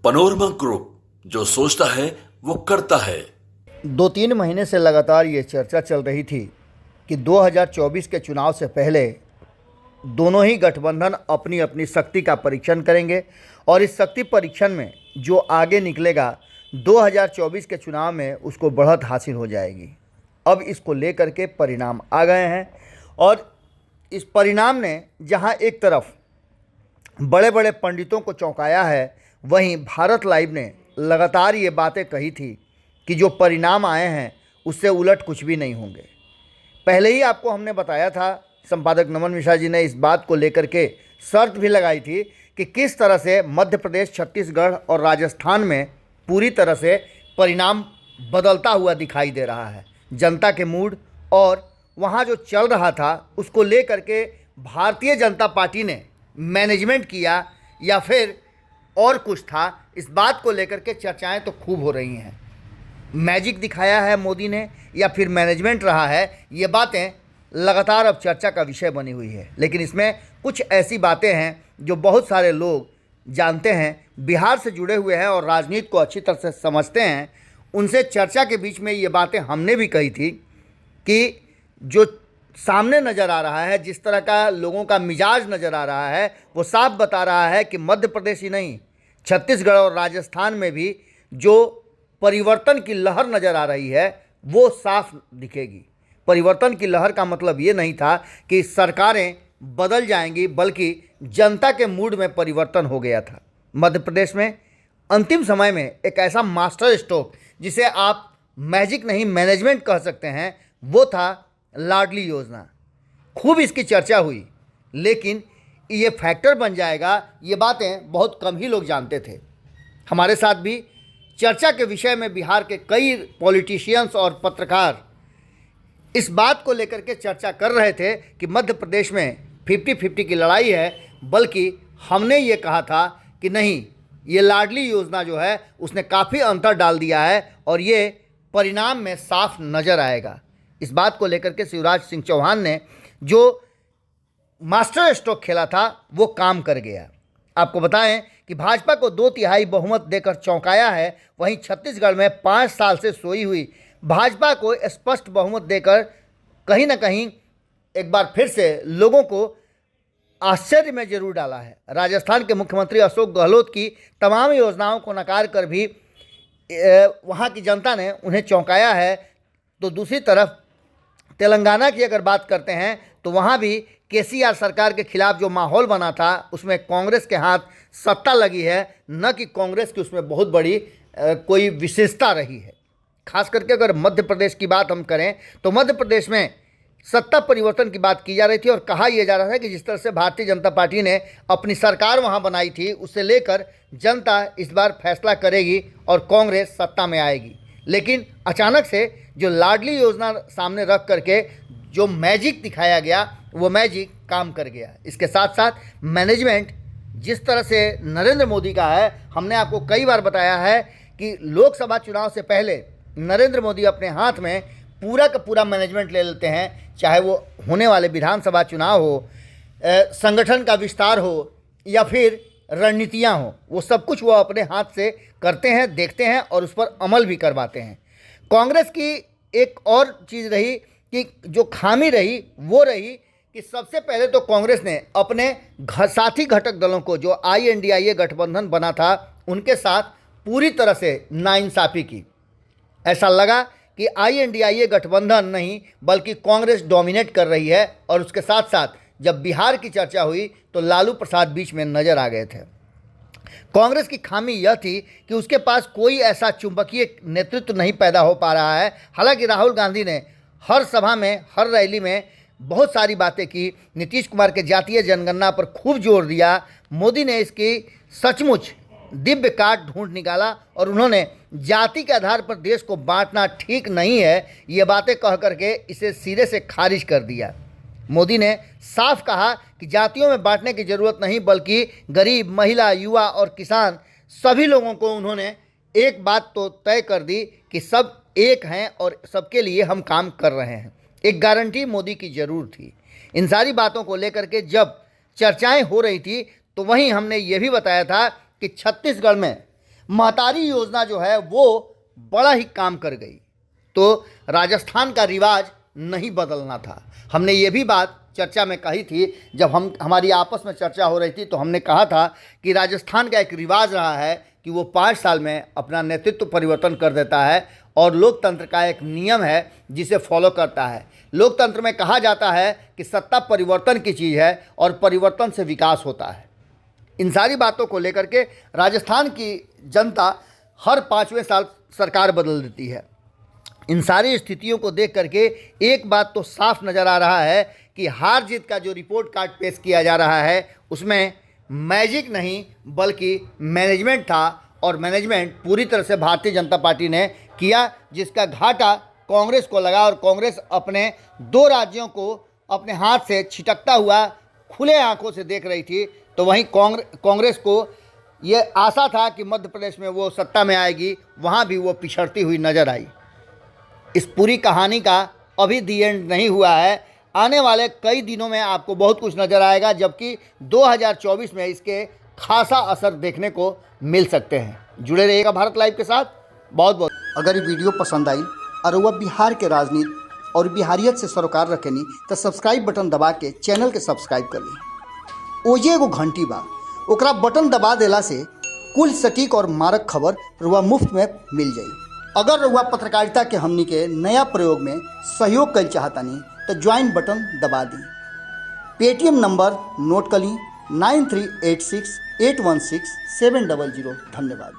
Panorama group, जो सोचता है वो करता है। 2-3 महीने से लगातार ये चर्चा चल रही थी कि 2024 के चुनाव से पहले दोनों ही गठबंधन अपनी अपनी शक्ति का परीक्षण करेंगे और इस शक्ति परीक्षण में जो आगे निकलेगा 2024 के चुनाव में उसको बढ़त हासिल हो जाएगी। अब इसको लेकर के परिणाम आ गए हैं और इस परिणाम ने जहां एक तरफ बड़े बड़े पंडितों को चौंकाया है, वहीं भारत लाइव ने लगातार ये बातें कही थी कि जो परिणाम आए हैं उससे उलट कुछ भी नहीं होंगे। पहले ही आपको हमने बताया था, संपादक नमन मिश्रा जी ने इस बात को लेकर के शर्त भी लगाई थी कि किस तरह से मध्य प्रदेश, छत्तीसगढ़ और राजस्थान में पूरी तरह से परिणाम बदलता हुआ दिखाई दे रहा है। जनता के मूड और वहाँ जो चल रहा था उसको लेकर के भारतीय जनता पार्टी ने मैनेजमेंट किया या फिर और कुछ था, इस बात को लेकर के चर्चाएं तो खूब हो रही हैं। मैजिक दिखाया है मोदी ने या फिर मैनेजमेंट रहा है, ये बातें लगातार अब चर्चा का विषय बनी हुई है। लेकिन इसमें कुछ ऐसी बातें हैं जो बहुत सारे लोग जानते हैं, बिहार से जुड़े हुए हैं और राजनीति को अच्छी तरह से समझते हैं। उनसे चर्चा के बीच में ये बातें हमने भी कही थी कि जो सामने नज़र आ रहा है, जिस तरह का लोगों का मिजाज नज़र आ रहा है, वो साफ बता रहा है कि मध्य प्रदेश ही नहीं, छत्तीसगढ़ और राजस्थान में भी जो परिवर्तन की लहर नज़र आ रही है वो साफ दिखेगी। परिवर्तन की लहर का मतलब ये नहीं था कि सरकारें बदल जाएंगी, बल्कि जनता के मूड में परिवर्तन हो गया था। मध्य प्रदेश में अंतिम समय में एक ऐसा मास्टर स्ट्रोक, जिसे आप मैजिक नहीं मैनेजमेंट कह सकते हैं, वो था लाडली योजना। खूब इसकी चर्चा हुई, लेकिन ये फैक्टर बन जाएगा, ये बातें बहुत कम ही लोग जानते थे। हमारे साथ भी चर्चा के विषय में बिहार के कई पॉलिटिशियंस और पत्रकार इस बात को लेकर के चर्चा कर रहे थे कि मध्य प्रदेश में 50-50 की लड़ाई है, बल्कि हमने ये कहा था कि नहीं, ये लाडली योजना जो है उसने काफ़ी अंतर डाल दिया है और ये परिणाम में साफ नज़र आएगा। इस बात को लेकर के शिवराज सिंह चौहान ने जो मास्टर स्ट्रोक खेला था वो काम कर गया। आपको बताएं कि भाजपा को 2/3 बहुमत देकर चौंकाया है, वहीं छत्तीसगढ़ में 5 साल से सोई हुई भाजपा को स्पष्ट बहुमत देकर कहीं ना कहीं एक बार फिर से लोगों को आश्चर्य में जरूर डाला है। राजस्थान के मुख्यमंत्री अशोक गहलोत की तमाम योजनाओं को नकार कर भी वहाँ की जनता ने उन्हें चौंकाया है। तो दूसरी तरफ तेलंगाना की अगर बात करते हैं तो वहाँ भी केसीआर सरकार के खिलाफ जो माहौल बना था उसमें कांग्रेस के हाथ सत्ता लगी है, न कि कांग्रेस की उसमें बहुत बड़ी कोई विशेषता रही है। खास करके अगर मध्य प्रदेश की बात हम करें तो मध्य प्रदेश में सत्ता परिवर्तन की बात की जा रही थी और कहा यह जा रहा था कि जिस तरह से भारतीय जनता पार्टी ने अपनी सरकार वहाँ बनाई थी, उससे लेकर जनता इस बार फैसला करेगी और कांग्रेस सत्ता में आएगी। लेकिन अचानक से जो लाडली योजना सामने रख करके जो मैजिक दिखाया गया, वो मैजिक काम कर गया। इसके साथ साथ मैनेजमेंट जिस तरह से नरेंद्र मोदी का है, हमने आपको कई बार बताया है कि लोकसभा चुनाव से पहले नरेंद्र मोदी अपने हाथ में पूरा का पूरा मैनेजमेंट ले लेते हैं, चाहे वो होने वाले विधानसभा चुनाव हो, संगठन का विस्तार हो या फिर रणनीतियाँ हो, वो सब कुछ वो अपने हाथ से करते हैं, देखते हैं और उस पर अमल भी करवाते हैं। कांग्रेस की एक और चीज़ रही कि जो खामी रही वो रही कि सबसे पहले तो कांग्रेस ने अपने साथी घटक दलों को, जो INDIA गठबंधन बना था, उनके साथ पूरी तरह से नाइंसाफ़ी की। ऐसा लगा कि INDIA गठबंधन नहीं बल्कि कांग्रेस डोमिनेट कर रही है। और उसके साथ साथ जब बिहार की चर्चा हुई तो लालू प्रसाद बीच में नज़र आ गए थे। कांग्रेस की खामी यह थी कि उसके पास कोई ऐसा चुंबकीय नेतृत्व नहीं पैदा हो पा रहा है। हालांकि राहुल गांधी ने हर सभा में, हर रैली में बहुत सारी बातें की, नीतीश कुमार के जातीय जनगणना पर खूब जोर दिया, मोदी ने इसकी सचमुच दिव्य काट ढूंढ निकाला और उन्होंने जाति के आधार पर देश को बांटना ठीक नहीं है, ये बातें कह करके इसे सिरे से खारिज कर दिया। मोदी ने साफ कहा कि जातियों में बांटने की ज़रूरत नहीं, बल्कि गरीब, महिला, युवा और किसान सभी लोगों को उन्होंने एक बात तो तय कर दी कि सब एक हैं और सबके लिए हम काम कर रहे हैं। एक गारंटी मोदी की ज़रूर थी। इन सारी बातों को लेकर के जब चर्चाएं हो रही थी तो वहीं हमने ये भी बताया था कि छत्तीसगढ़ में महतारी योजना जो है वो बड़ा ही काम कर गई। तो राजस्थान का रिवाज नहीं बदलना था। हमने ये भी बात चर्चा में कही थी, जब हमारी आपस में चर्चा हो रही थी तो हमने कहा था कि राजस्थान का एक रिवाज रहा है कि वो 5 साल में अपना नेतृत्व परिवर्तन कर देता है और लोकतंत्र का एक नियम है जिसे फॉलो करता है। लोकतंत्र में कहा जाता है कि सत्ता परिवर्तन की चीज़ है और परिवर्तन से विकास होता है। इन सारी बातों को लेकर के राजस्थान की जनता हर 5वें साल सरकार बदल देती है। इन सारी स्थितियों को देख करके एक बात तो साफ नज़र आ रहा है कि हार जीत का जो रिपोर्ट कार्ड पेश किया जा रहा है उसमें मैजिक नहीं बल्कि मैनेजमेंट था, और मैनेजमेंट पूरी तरह से भारतीय जनता पार्टी ने किया, जिसका घाटा कांग्रेस को लगा। और कांग्रेस अपने 2 राज्यों को अपने हाथ से छिटकता हुआ खुले आंखों से देख रही थी। तो वहीं कांग्रेस को ये आशा था कि मध्य प्रदेश में वो सत्ता में आएगी, वहाँ भी वो पिछड़ती हुई नजर आई। इस पूरी कहानी का अभी दी एंड नहीं हुआ है। आने वाले कई दिनों में आपको बहुत कुछ नज़र आएगा, जबकि 2024 में इसके खासा असर देखने को मिल सकते हैं। जुड़े रहिएगा भारत लाइव के साथ। बहुत बहुत अगर ये वीडियो पसंद आई और वह बिहार के राजनीति और बिहारियत से सरोकार रखेनी तो सब्सक्राइब बटन दबा के चैनल के सब्सक्राइब कर ली। ओजे एगो घंटी बा, ओकरा बटन दबा देला से कुल सटीक और मारक खबर रुआ मुफ्त में मिल जाई। अगर रुआ पत्रकारिता के हमनी के नया प्रयोग में सहयोग कर चाहतानी तो ज्वाइन बटन दबा दी। पेटीएम नंबर नोट कर ली 9386816700। धन्यवाद।